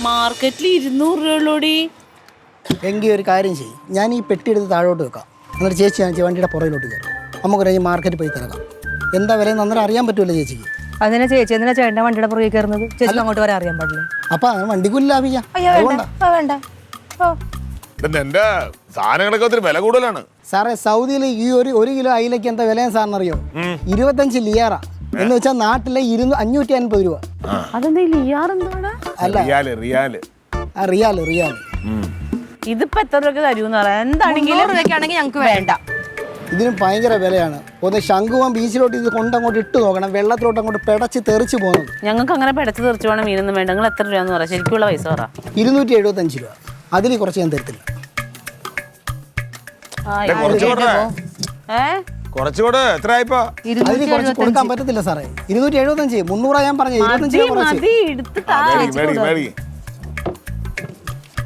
മാർക്കറ്റിൽ 200 രൂപയുള്ളൂടി. എങ്കിൽ ഒരു കാര്യം ചെയ്യും, ഞാൻ ഈ പെട്ടി എടുത്ത് താഴോട്ട് വെക്കാം. എന്നിട്ട് ചേച്ചി കാണിച്ച് വണ്ടിയുടെ പുറകിലോട്ട് കയറും. നമുക്കൊരു മാർക്കറ്റ് പോയി തിരക്കാം. എന്താ വില അന്നേരം അറിയാൻ പറ്റുമല്ലോ ചേച്ചിക്ക്. അതിനെ ചേച്ചി എന്തിനാ ചേട്ടൻ്റെ വണ്ടിയുടെ പുറകെ കയറുന്നത്? ചേച്ചി അങ്ങോട്ട് വരെ അറിയാൻ പാടില്ല. അപ്പൊ വണ്ടിക്കൂലി ലാഭിക്കാം. വേണ്ട. എന്റെ സാധനങ്ങളൊക്കെ ഒത്തിരി വില കൂടുതലാണ് സാറേ. സൗദിയിൽ ഈ ഒരു കിലോ അയിലയ്ക്ക് എന്താ വിലയെന്ന് സാറിന് അറിയോ? 25 ലിയാറ എന്ന് വെച്ചാൽ നാട്ടിലെ 550 രൂപ. അതെന്താ ലിയാർ എന്താണ്? അല്ല, റിയാല്. ഇതിപ്പോ എത്ര രൂപ തരൂന്ന് പറയാം. എന്താണെങ്കിലും ഞങ്ങൾക്ക് വേണ്ട. ഇതിന് ഭയങ്കര വിലയാണ്. ഒന്ന് ശംഖുവം ബീച്ചിലോട്ട് ഇത് കൊണ്ടങ്ങോട്ട് ഇട്ട് നോക്കണം. വെള്ളത്തിലോട്ട് അങ്ങോട്ട് പെടച്ച് തെറിച്ച് പോകുന്നത്. ഞങ്ങൾക്ക് അങ്ങനെ പെടച്ച് തെറിച്ച് വേണം മീനൊന്നും വേണ്ട. നിങ്ങൾ എത്ര രൂപയെന്ന് പറയാം, ശരിക്കുള്ള പൈസ പറ. 275 രൂപ. അതിൽ കുറച്ച് ഞാൻ തരത്തില്ല. കുറച്ചുകൂടെ എത്ര ആയിപ്പോ? അതിന് കുറച്ച് കൊടുക്കാൻ പറ്റത്തില്ല സാറേ. 275. 300 ഞാൻ പറഞ്ഞു.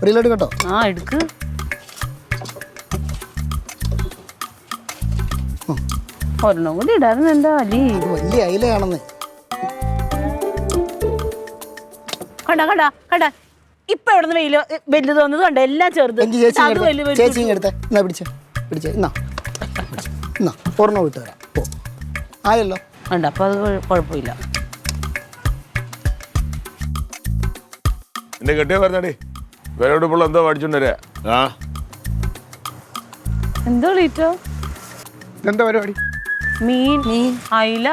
25 ഒരു കേട്ടോ. എടുക്ക്. ഒരെണ്ണം കൂടി ഇടായിരുന്നു. എന്താ അലി വലിയ അയിലയാണെന്ന്. കണ്ട ഇപ്പൊ എവിടെ നിന്ന് വലുത് വന്നത് കണ്ട. എല്ലാം ചെറുത്. ചേച്ചി എടുത്തേ. എന്നാ പിടിച്ചേ. എന്നാ ഒരെണ്ണം വിട്ട് തരാം. ആയല്ലോ. കണ്ട. അപ്പൊ അത് കുഴപ്പമില്ല. എന്റെ കെട്ടിയ പറഞ്ഞാടി വിലയോടുമ്പോൾ എന്തോ പഠിച്ചോണ്ടേ. എന്തോ ലീറ്റോ എന്താ പരിപാടി? മീൻ അയില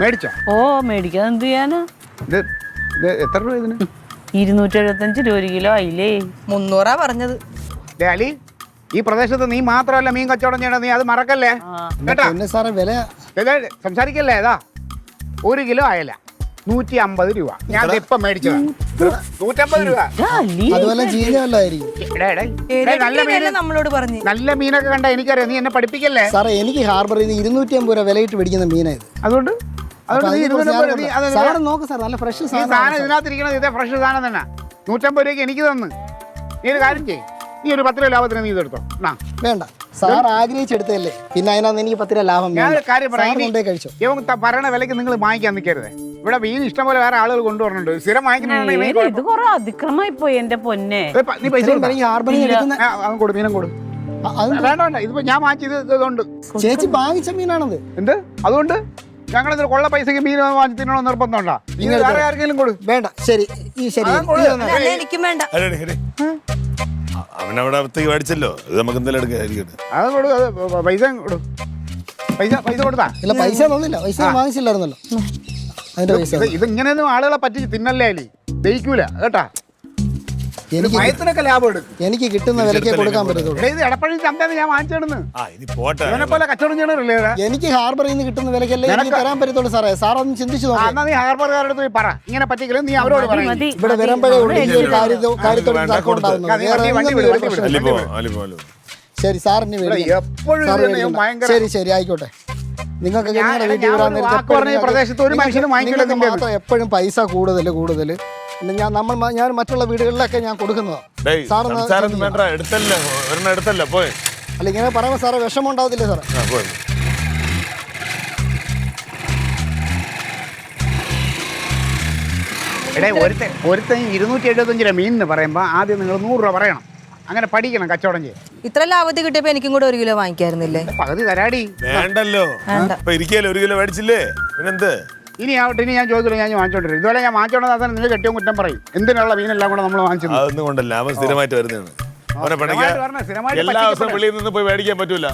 മേടിച്ചോ? ഓ മേടിക്കാതെ എന്ത് ചെയ്യാനാ? ഇത് എത്ര രൂപ ഇതിന്? 275 രൂപ 1 കിലോ അയിലേ. 300 പറഞ്ഞത്. അലി, ഈ പ്രദേശത്ത് നീ മാത്രമല്ല മീൻ കച്ചവടം ചെയ്യണം. നീ അത് മറക്കല്ലേ കേട്ടാ. സാറേ വില സംസാരിക്കല്ലേ. ഏതാ 1 കിലോ അയല 150 രൂപ. ഞാൻ ഇപ്പം മേടിച്ചതാ. 150 രൂപ. അതുപോലെ ജീവനല്ലായിരിക്കും. നമ്മളോട് പറഞ്ഞു നല്ല മീനൊക്കെ കണ്ട എനിക്കറിയാം. നീ എന്നെ പഠിപ്പിക്കല്ലേ സാറേ. എനിക്ക് ഹാർബറിൽ നിന്ന് 250 രൂപ വിലയിട്ട് പിടിക്കുന്ന മീനായത്. അതുകൊണ്ട് നോക്ക് സാർ, നല്ല ഫ്രഷ് സാധനം ഇതിനകത്തിരിക്കണത്. ഇതേ ഫ്രഷ് സാധനം തന്നെ. 150 രൂപയ്ക്ക് എനിക്ക് തന്ന്. നീ ഒരു കാര്യം ചെയ്യും, നീ ഒരു 10 രൂപ ലാഭത്തിന് നീ ഇതെടുത്തോ. വേണ്ട സാർ, ആഗ്രഹിച്ചെടുത്തല്ലേ. പിന്നെ അതിനകത്ത് എനിക്ക് 10 രൂപ ലാഭം. ഞാൻ കാര്യം പറയാം, കഴിച്ചോ. പറയണ വിലക്ക് നിങ്ങൾ വാങ്ങിക്കാൻ നിൽക്കരുത്. ഇവിടെ മീൻ ഇഷ്ടം പോലെ വേറെ ആളുകൾ കൊണ്ടുവരുന്നുണ്ട്. സ്ഥിരം വാങ്ങിക്കുന്നുണ്ട്. ഇത് കുറെ അതിക്രമായി പോയി എന്റെ പൊന്നെ. നീ പൈസ കൊടു, മീനും കൊടു. വേണ്ട ഇതിപ്പോ ഞാൻ വാങ്ങിച്ചത് ഇതുകൊണ്ട്. ചേച്ചി വാങ്ങിച്ച മീനാണത്. എന്ത്? അതുകൊണ്ട് ഞങ്ങളിത് കൊള്ള പൈസക്ക് മീൻ വാങ്ങി തിന്നണോ നിർബന്ധമുണ്ടോ? വേറെ ആർക്കെങ്കിലും കൊടു. വേണ്ട. ശരി എനിക്കും വേണ്ട. അവനവിടെ മേടിച്ചല്ലോ. ഇത് നമുക്ക് എന്തെങ്കിലും എടുക്കാം. അത് കൊടു. പൈസ കൊടു. പൈസ കൊടുത്താ? ഇല്ല, പൈസ തന്നില്ല. പൈസ വാങ്ങിച്ചില്ലായിരുന്നല്ലോ. അതിന്റെ പൈസ ഇതിങ്ങനെയൊന്നും ആളുകളെ പറ്റി തിന്നല്ലേ അലി. ദഹിക്കൂല കേട്ടാ. ലാഭം എടുക്കും. എനിക്ക് കിട്ടുന്ന വിലക്ക് കൊടുക്കാൻ പറ്റത്തുള്ളൂ. ഇത് എടപ്പള്ളി ചന്തന്ന് ഞാൻ വാങ്ങിച്ചിടുന്നു. പോലെ കച്ചവടം ചെയ്യണല്ലേ. എനിക്ക് ഹാർബറിൽ നിന്ന് കിട്ടുന്ന വിലക്കല്ലേ എനിക്ക് തരാൻ പറ്റത്തുള്ളൂ സാറേ. സാർ ഒന്ന് ചിന്തിച്ചു നോക്കാം. നീ ഹാർബറുകാരുടെ പോയി പറ ഇങ്ങനെ പറ്റിക്കലും. നീ അവരോട് പറ. ഇവിടെ വരുമ്പോഴേ ശരി സാറിന് ശരി ആയിക്കോട്ടെ. നിങ്ങൾക്ക് എപ്പോഴും പൈസ കൂടുതൽ. പിന്നെ ഞാൻ മറ്റുള്ള വീടുകളിലൊക്കെ ഞാൻ കൊടുക്കുന്നതാണ്. അല്ല, ഇങ്ങനെ പറയുമ്പോൾ സാറേ വിഷമം ഉണ്ടാവത്തില്ലേ സാറേ? ഒരുത്തൻ 275 രൂപ മീനിന് പറയുമ്പോൾ ആദ്യം നിങ്ങൾ 100 രൂപ പറയണം. അങ്ങനെ പഠിക്കണം കച്ചവടം ചെയ്യും. ഇത്ര ലാഭത്തിൽ കിട്ടിയപ്പോ എനിക്കും കൂടെ 1 കിലോ വാങ്ങിക്കായിരുന്നില്ലേ? പകുതി തരാടി. വേണ്ടല്ലോ, 1 കിലോ മേടിച്ചില്ലേ. പിന്നെന്ത്? ഇനി ആവട്ടെ. ഇനി ഞാൻ ചോദിച്ചില്ല. ഞാൻ വാങ്ങിച്ചോണ്ടിരും. ഇതുപോലെ ഞാൻ വാങ്ങിച്ചോണ്ടാ നിങ്ങൾ കെട്ടിയോ കുറ്റം പറയും. എന്തിനുള്ള മീനെല്ലാം കൂടെ നമ്മൾ വാങ്ങിച്ചത്? അതൊന്നും കൊണ്ടല്ല, അവൻ സ്ഥിരമായിട്ട് വരുന്നതാണ്. അവനെ പണിക്കാൻ എല്ലാ ദിവസവും വെളിയിൽ നിന്ന് പോയി മേടിക്കാൻ പറ്റൂല.